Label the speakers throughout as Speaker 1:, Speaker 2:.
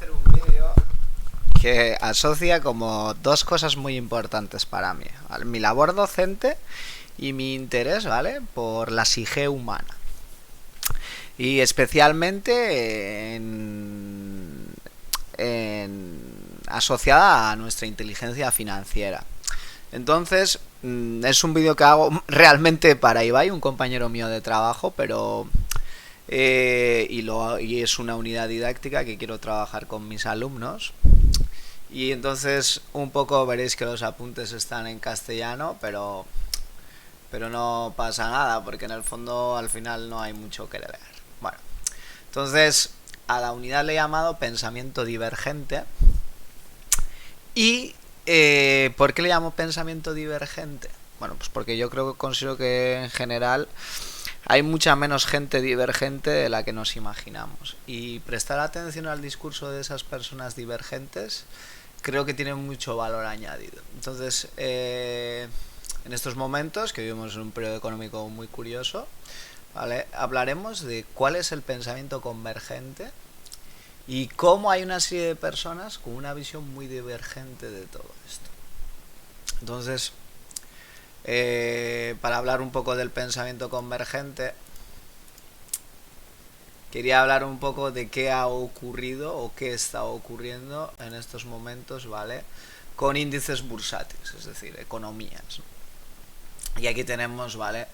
Speaker 1: hacer un vídeo que asocia como dos cosas muy importantes para mí, ¿vale? Mi labor docente y mi interés, ¿vale? Por la psique humana. Y especialmente asociada a nuestra inteligencia financiera. Entonces, es un vídeo que hago realmente para Ibai, un compañero mío de trabajo, pero y es una unidad didáctica que quiero trabajar con mis alumnos. Y entonces un poco veréis que los apuntes están en castellano, pero no pasa nada, porque en el fondo al final no hay mucho que leer. Bueno, entonces a la unidad le he llamado pensamiento divergente. ¿Y por qué le llamo pensamiento divergente? Bueno, pues porque yo considero que en general hay mucha menos gente divergente de la que nos imaginamos. Y prestar atención al discurso de esas personas divergentes creo que tiene mucho valor añadido. Entonces, en estos momentos, que vivimos en un periodo económico muy curioso, ¿vale? Hablaremos de cuál es el pensamiento convergente y cómo hay una serie de personas con una visión muy divergente de todo esto. Entonces, para hablar un poco del pensamiento convergente, quería hablar un poco de qué ha ocurrido o qué está ocurriendo en estos momentos, ¿vale? Con índices bursátiles, es decir, economías. Y aquí tenemos, ¿vale?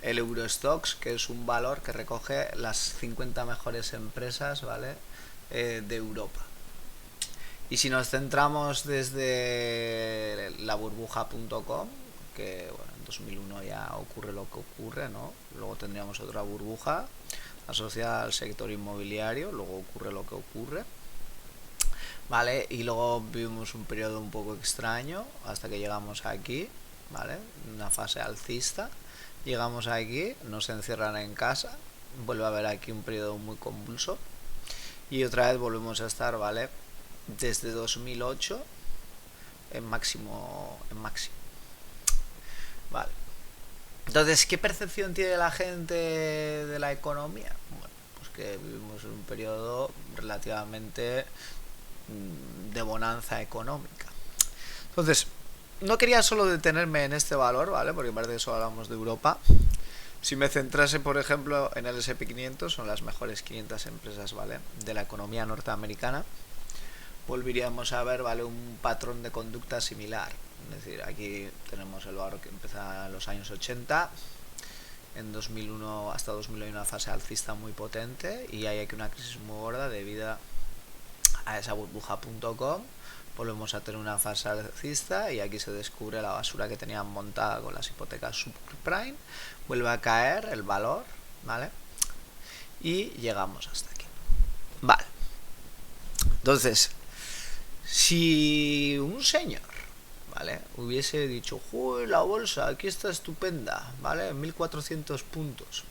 Speaker 1: El Eurostoxx, que es un valor que recoge las 50 mejores empresas, ¿vale? De Europa. Y si nos centramos desde la burbuja.com, que bueno, en 2001 ya ocurre lo que ocurre, ¿no? Luego tendríamos otra burbuja asociada al sector inmobiliario, luego ocurre lo que ocurre, ¿vale? Y luego vivimos un periodo un poco extraño hasta que llegamos aquí, ¿vale? Una fase alcista. Llegamos aquí, nos encierran en casa, vuelve a haber aquí un periodo muy convulso y otra vez volvemos a estar, ¿vale? Desde 2008 en máximo, vale. Entonces, ¿qué percepción tiene la gente de la economía? Bueno, pues que vivimos en un periodo relativamente de bonanza económica. Entonces, no quería solo detenerme en este valor, ¿vale? Porque parece que solo hablamos de Europa. Si me centrase, por ejemplo, en el S&P 500, son las mejores 500 empresas, ¿vale? De la economía norteamericana, volveríamos a ver, ¿vale? Un patrón de conducta similar. Es decir, aquí tenemos el valor que empieza en los años 80, en 2001 hasta 2001 hay una fase alcista muy potente y hay aquí una crisis muy gorda debido a esa burbuja.com. Volvemos a tener una fase alcista y aquí se descubre la basura que tenían montada con las hipotecas subprime, vuelve a caer el valor, ¿vale? Y llegamos hasta aquí. Vale. Entonces, si un señor, ¿vale? Hubiese dicho, ¡uy, la bolsa, aquí está estupenda! ¿Vale? 1400 puntos.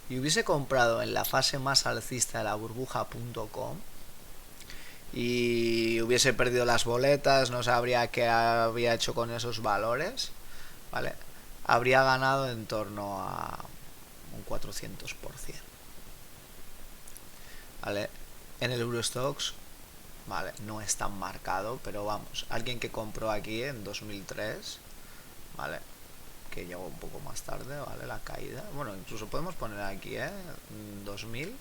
Speaker 1: Y hubiese comprado en la fase más alcista de la burbuja.com y hubiese perdido las boletas, no sabría qué había hecho con esos valores, ¿vale? Habría ganado en torno a un 400%. ¿Vale? En el Eurostoxx, vale, no es tan marcado, pero vamos, alguien que compró aquí en 2003, vale, que llegó un poco más tarde, vale, la caída, bueno, incluso podemos poner aquí, 2000,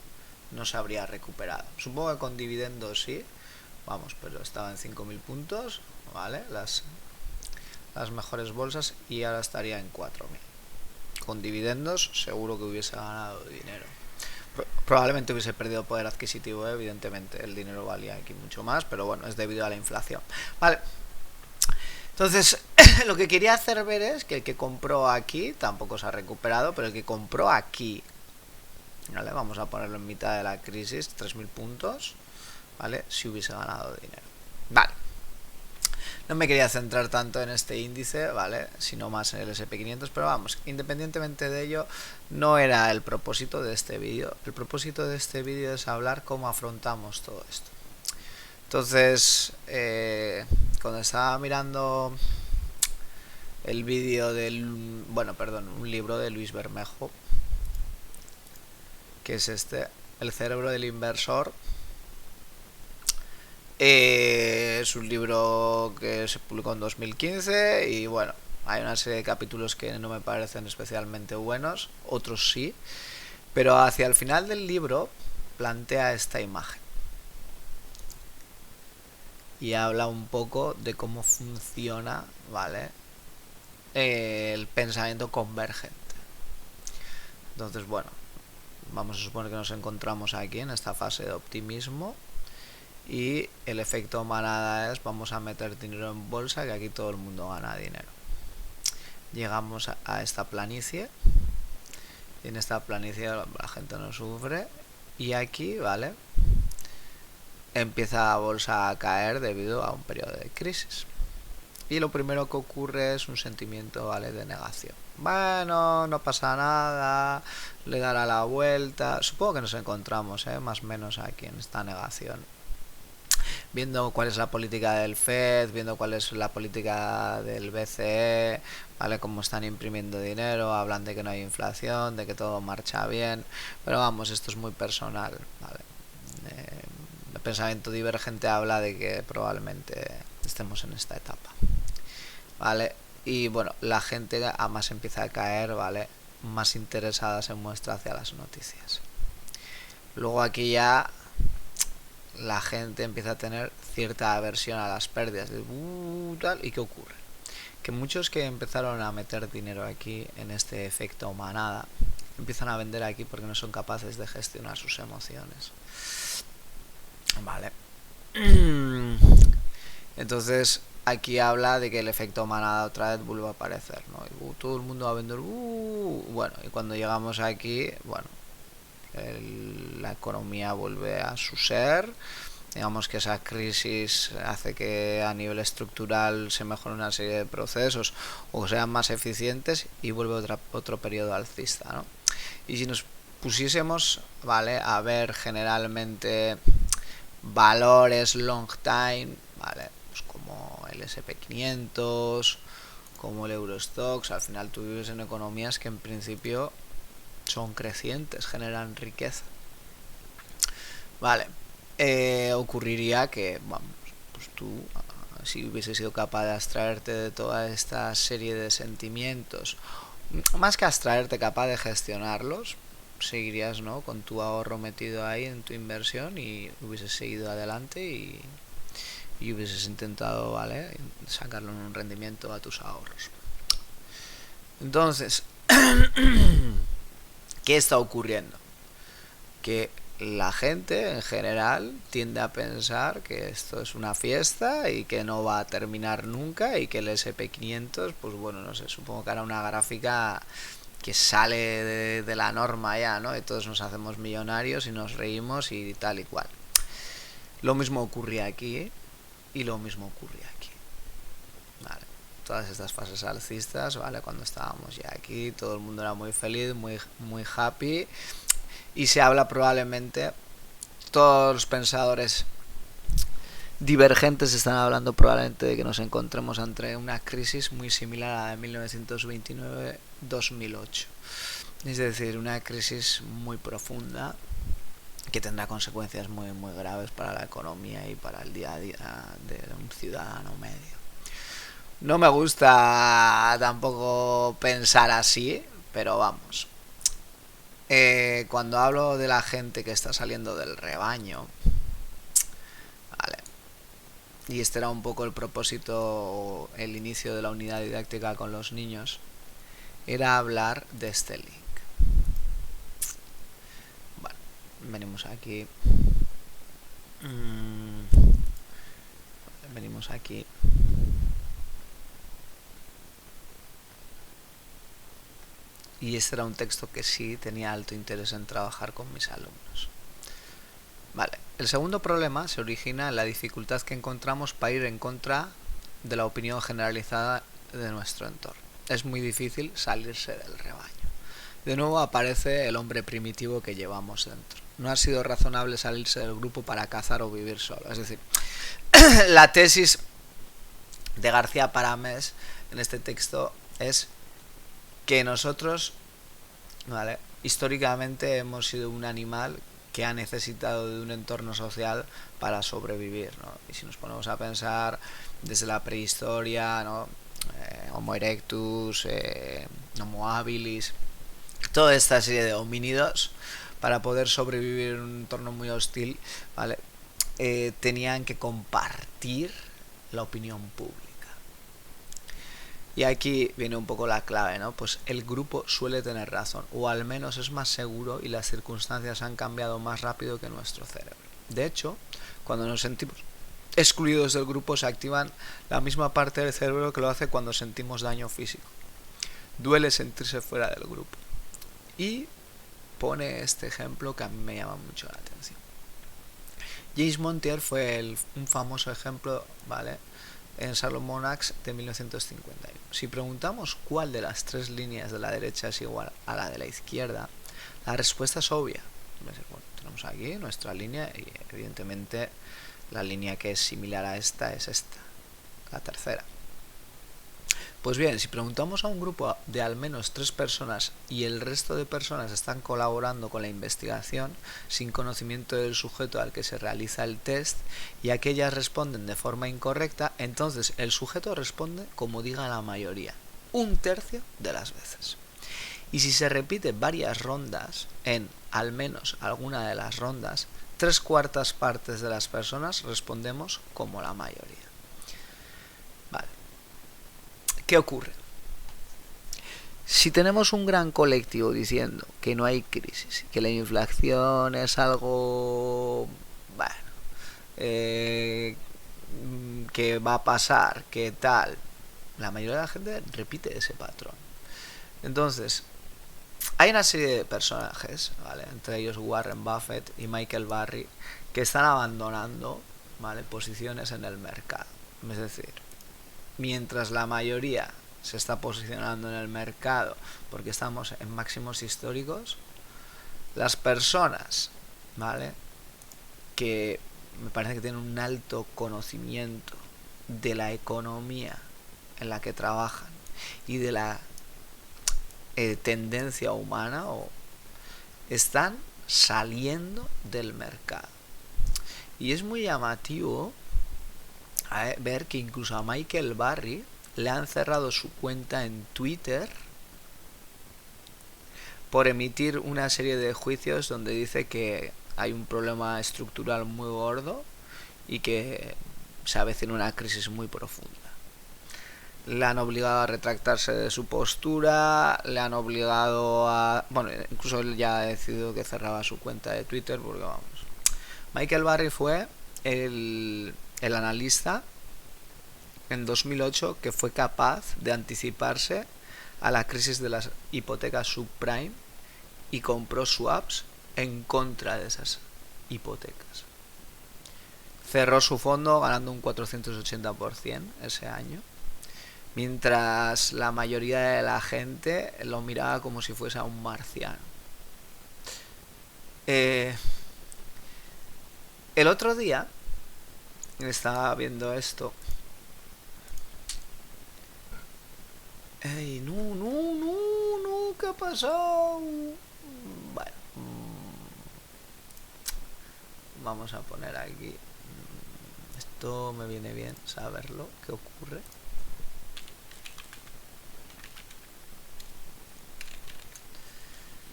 Speaker 1: no se habría recuperado. Supongo que con dividendos sí, vamos, pero estaba en 5000 puntos, vale, las mejores bolsas, y ahora estaría en 4000. Con dividendos seguro que hubiese ganado dinero. Probablemente hubiese perdido poder adquisitivo, evidentemente el dinero valía aquí mucho más, pero bueno, es debido a la inflación. Vale, entonces lo que quería hacer ver es que el que compró aquí tampoco se ha recuperado, pero el que compró aquí, ¿vale? Vamos a ponerlo en mitad de la crisis, 3000 puntos, ¿vale? Si hubiese ganado dinero. Vale. No me quería centrar tanto en este índice, ¿vale? Sino más en el S&P 500, pero vamos, independientemente de ello, no era el propósito de este vídeo. El propósito de este vídeo es hablar cómo afrontamos todo esto. Entonces, cuando estaba mirando el vídeo del, bueno, perdón, un libro de Luis Bermejo, que es este, El cerebro del inversor, Es un libro que se publicó en 2015 y bueno, hay una serie de capítulos que no me parecen especialmente buenos, otros sí, pero hacia el final del libro plantea esta imagen y habla un poco de cómo funciona, ¿vale? El pensamiento convergente. Entonces, bueno, vamos a suponer que nos encontramos aquí en esta fase de optimismo y el efecto manada es vamos a meter dinero en bolsa, que aquí todo el mundo gana dinero. Llegamos a esta planicie y en esta planicie la gente no sufre y aquí, ¿vale? Empieza la bolsa a caer debido a un periodo de crisis. Y lo primero que ocurre es un sentimiento, ¿vale?, de negación. Bueno, no pasa nada, le dará la vuelta. Supongo que nos encontramos, más o menos aquí en esta negación. Viendo cuál es la política del FED, viendo cuál es la política del BCE, ¿vale? Cómo están imprimiendo dinero, hablan de que no hay inflación, de que todo marcha bien. Pero vamos, esto es muy personal, ¿vale? El pensamiento divergente habla de que probablemente estemos en esta etapa, ¿vale? Y bueno, la gente a más empieza a caer, ¿vale? Más interesada se muestra hacia las noticias. Luego aquí ya la gente empieza a tener cierta aversión a las pérdidas de tal. ¿Y qué ocurre? Que muchos que empezaron a meter dinero aquí en este efecto manada empiezan a vender aquí porque no son capaces de gestionar sus emociones, vale. Entonces aquí habla de que el efecto manada otra vez vuelve a aparecer, ¿no? Y, todo el mundo va a vender, bueno, y cuando llegamos aquí, bueno, la economía vuelve a su ser. Digamos que esa crisis hace que a nivel estructural se mejoren una serie de procesos o sean más eficientes y vuelve otro periodo alcista, ¿no? Y si nos pusiésemos, ¿vale?, a ver generalmente valores long time, ¿vale?, pues como el SP500, como el Eurostoxx, al final tú vives en economías que en principio son crecientes, generan riqueza, vale. Ocurriría que, vamos, pues tú, si hubieses sido capaz de abstraerte de toda esta serie de sentimientos, más que abstraerte, capaz de gestionarlos, seguirías, ¿no?, con tu ahorro metido ahí en tu inversión y hubieses seguido adelante y hubieses intentado, ¿vale?, sacarle un rendimiento a tus ahorros. Entonces, ¿qué está ocurriendo? Que la gente en general tiende a pensar que esto es una fiesta y que no va a terminar nunca y que el SP500, pues bueno, no sé, supongo que hará una gráfica que sale de la norma ya, ¿no? Y todos nos hacemos millonarios y nos reímos y tal y cual. Lo mismo ocurría aquí y lo mismo ocurría aquí, vale. Todas estas fases alcistas, ¿vale? Cuando estábamos ya aquí, todo el mundo era muy feliz, muy happy. Y se habla probablemente, todos los pensadores divergentes están hablando probablemente de que nos encontremos ante una crisis muy similar a la de 1929-2008. Es decir, una crisis muy profunda que tendrá consecuencias muy graves para la economía y para el día a día de un ciudadano medio. No me gusta tampoco pensar así, pero vamos. Cuando hablo de la gente que está saliendo del rebaño, vale, y este era un poco el propósito, el inicio de la unidad didáctica con los niños, era hablar de este link. Bueno, venimos aquí. Venimos aquí. Y este era un texto que sí tenía alto interés en trabajar con mis alumnos. Vale, el segundo problema se origina en la dificultad que encontramos para ir en contra de la opinión generalizada de nuestro entorno. Es muy difícil salirse del rebaño. De nuevo aparece el hombre primitivo que llevamos dentro. No ha sido razonable salirse del grupo para cazar o vivir solo. Es decir, la tesis de García Paramés en este texto es que nosotros, ¿vale?, históricamente hemos sido un animal que ha necesitado de un entorno social para sobrevivir, ¿no? Y si nos ponemos a pensar desde la prehistoria, ¿no? Homo erectus, Homo habilis, toda esta serie de homínidos, para poder sobrevivir en un entorno muy hostil, ¿vale? Tenían que compartir la opinión pública. Y aquí viene un poco la clave, ¿no? Pues el grupo suele tener razón, o al menos es más seguro y las circunstancias han cambiado más rápido que nuestro cerebro. De hecho, cuando nos sentimos excluidos del grupo se activan la misma parte del cerebro que lo hace cuando sentimos daño físico. Duele sentirse fuera del grupo. Y pone este ejemplo que a mí me llama mucho la atención. James Montier fue un famoso ejemplo, ¿vale?, en Salomon Axe de 1951. Si preguntamos cuál de las tres líneas de la derecha es igual a la de la izquierda, la respuesta es obvia. Bueno, tenemos aquí nuestra línea y evidentemente la línea que es similar a esta es esta, la tercera. Pues bien, si preguntamos a un grupo de al menos 3 personas y el resto de personas están colaborando con la investigación sin conocimiento del sujeto al que se realiza el test y aquellas responden de forma incorrecta, entonces el sujeto responde como diga la mayoría, 1/3 de las veces. Y si se repite varias rondas en al menos alguna de las rondas, 3/4 partes de las personas respondemos como la mayoría. Vale. ¿Qué ocurre? Si tenemos un gran colectivo diciendo que no hay crisis, que la inflación es algo, bueno, que va a pasar, que tal, la mayoría de la gente repite ese patrón. Entonces, hay una serie de personajes, ¿vale?, entre ellos Warren Buffett y Michael Burry, que están abandonando, ¿vale?, posiciones en el mercado. Es decir, mientras la mayoría se está posicionando en el mercado porque estamos en máximos históricos, las personas, ¿vale?, que me parece que tienen un alto conocimiento de la economía en la que trabajan y de la tendencia humana, están saliendo del mercado. Y es muy llamativo ver que incluso a Michael Burry le han cerrado su cuenta en Twitter por emitir una serie de juicios donde dice que hay un problema estructural muy gordo y que se avecina una crisis muy profunda. Le han obligado a retractarse de su postura, le han obligado a... Bueno, incluso él ya ha decidido que cerraba su cuenta de Twitter porque, vamos... Michael Burry fue el analista en 2008 que fue capaz de anticiparse a la crisis de las hipotecas subprime y compró swaps en contra de esas hipotecas. Cerró su fondo ganando un 480% ese año, mientras la mayoría de la gente lo miraba como si fuese a un marciano. El otro día estaba viendo esto. ¡Ey! ¡No! ¿Qué ha pasado? Bueno, vamos a poner aquí. Esto me viene bien saberlo. ¿Qué ocurre?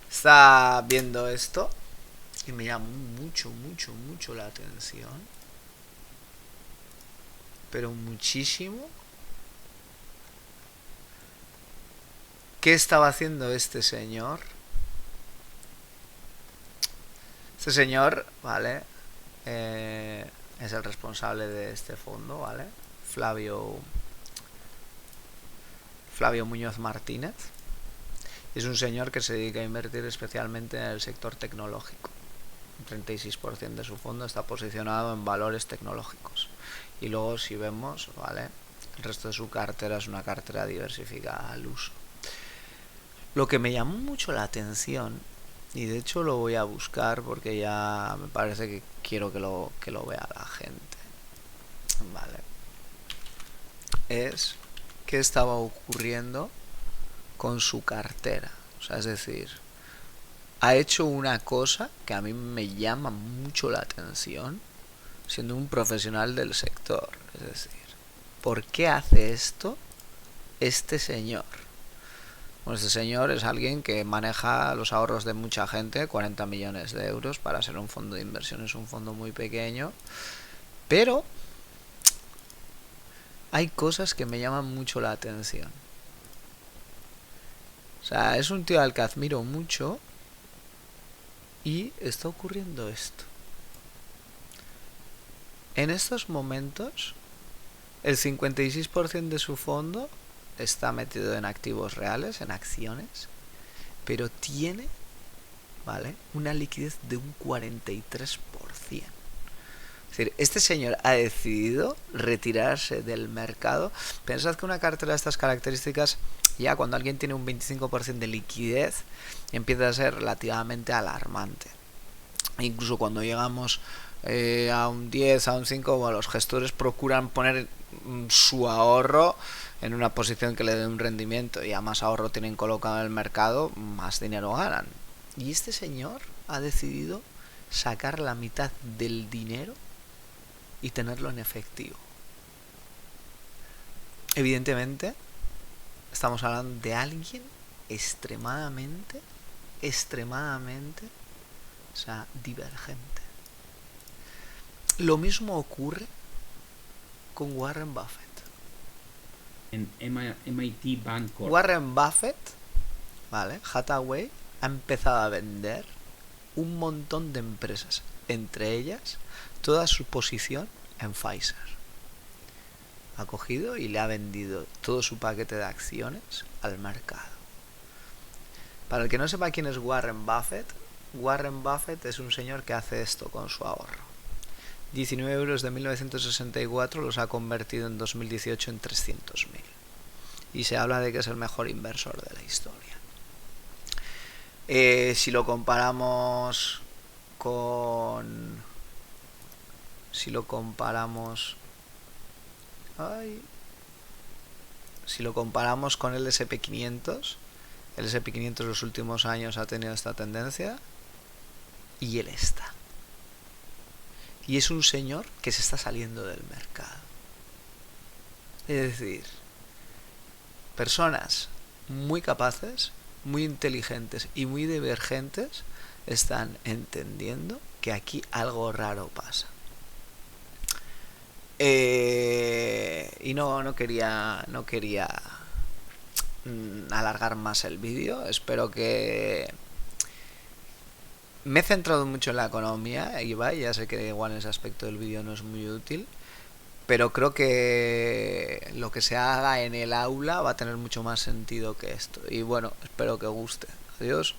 Speaker 1: Está viendo esto y me llama mucho la atención, pero muchísimo. ¿Qué estaba haciendo este señor? Este señor, ¿vale?, es el responsable de este fondo, ¿vale? Flavio Muñoz Martínez. Es un señor que se dedica a invertir especialmente en el sector tecnológico. Un 36% de su fondo está posicionado en valores tecnológicos. Y luego, si vemos, ¿vale?, el resto de su cartera es una cartera diversificada al uso. Lo que me llamó mucho la atención, y de hecho lo voy a buscar porque ya me parece que quiero que lo vea la gente, ¿vale?, es qué estaba ocurriendo con su cartera. O sea, es decir, ha hecho una cosa que a mí me llama mucho la atención, siendo un profesional del sector. Es decir, ¿por qué hace esto este señor? Bueno, este señor es alguien que maneja los ahorros de mucha gente, 40 millones de euros para ser un fondo de inversión. Es un fondo muy pequeño, pero hay cosas que me llaman mucho la atención. O sea, es un tío al que admiro mucho y está ocurriendo esto. En estos momentos, el 56% de su fondo está metido en activos reales, en acciones, pero tiene, ¿vale?, una liquidez de un 43%. Es decir, este señor ha decidido retirarse del mercado. Pensad que una cartera de estas características, ya cuando alguien tiene un 25% de liquidez, empieza a ser relativamente alarmante. Incluso cuando llegamos a un 10, a un 5, bueno, los gestores procuran poner su ahorro en una posición que le dé un rendimiento, y a más ahorro tienen colocado en el mercado, más dinero ganan. Y este señor ha decidido sacar la mitad del dinero y tenerlo en efectivo. Evidentemente, estamos hablando de alguien extremadamente, o sea, divergente. Lo mismo ocurre con Warren Buffett.
Speaker 2: En MIT Bancorp.
Speaker 1: Warren Buffett, ¿vale?, Hathaway, ha empezado a vender un montón de empresas, entre ellas toda su posición en Pfizer. Ha cogido y le ha vendido todo su paquete de acciones al mercado. Para el que no sepa quién es Warren Buffett es un señor que hace esto con su ahorro. 19 euros de 1964 los ha convertido en 2018 en 300.000. Y se habla de que es el mejor inversor de la historia. Si lo comparamos con... Si lo comparamos con el S&P 500, el S&P 500 en los últimos años ha tenido esta tendencia y él está. Y es un señor que se está saliendo del mercado. Es decir, personas muy capaces, muy inteligentes y muy divergentes están entendiendo que aquí algo raro pasa. Y no quería alargar más el vídeo. Espero que... Me he centrado mucho en la economía, Ibai, ya sé que igual en ese aspecto del vídeo no es muy útil, pero creo que lo que se haga en el aula va a tener mucho más sentido que esto. Y bueno, espero que guste. Adiós.